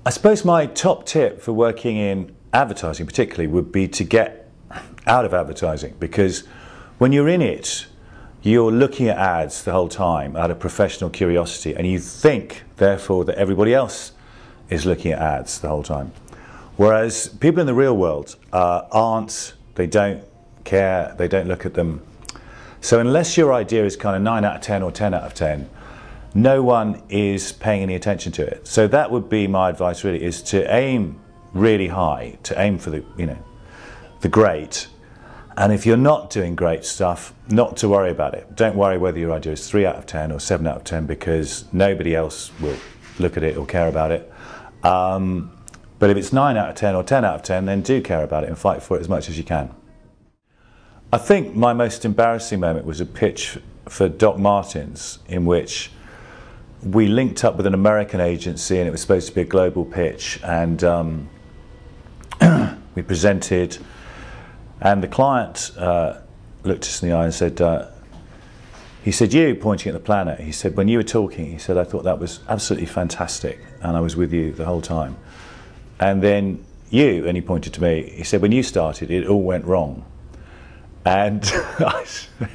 I suppose my top tip for working in advertising particularly would be to get out of advertising, because when you're in it, you're looking at ads the whole time out of professional curiosity, and you think, therefore, that everybody else is looking at ads the whole time. Whereas people in the real world aren't, they don't care, they don't look at them. So unless your idea is kind of 9 out of 10 or 10 out of 10, no one is paying any attention to it. So that would be my advice really, is to aim really high, to aim for the, the great. And if you're not doing great stuff, not to worry about it. Don't worry whether your idea is 3 out of 10 or 7 out of 10, because nobody else will look at it or care about it. But if it's 9 out of 10 or 10 out of 10, then do care about it and fight for it as much as you can. I think my most embarrassing moment was a pitch for Doc Martens, in which we linked up with an American agency and it was supposed to be a global pitch, and we presented, and the client looked us in the eye and said, he said, "You," pointing at the planet, he said, "when you were talking," he said, "I thought that was absolutely fantastic and I was with you the whole time. And then you," and he pointed to me, he said, "when you started, it all went wrong." And I said,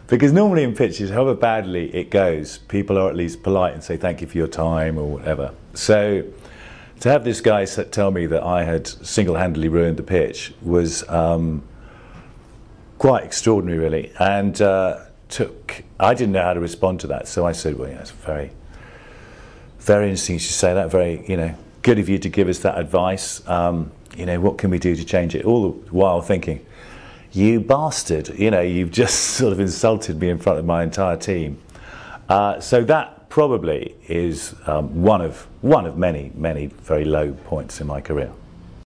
because normally in pitches, however badly it goes, people are at least polite and say thank you for your time or whatever. So to have this guy tell me that I had single-handedly ruined the pitch was quite extraordinary, really. And I didn't know how to respond to that, so I said, "Well, it's very, very interesting you should say that. Very, good of you to give us that advice. What can we do to change it?" All the while thinking, "You bastard, you've just sort of insulted me in front of my entire team." So that probably is one of many, many very low points in my career.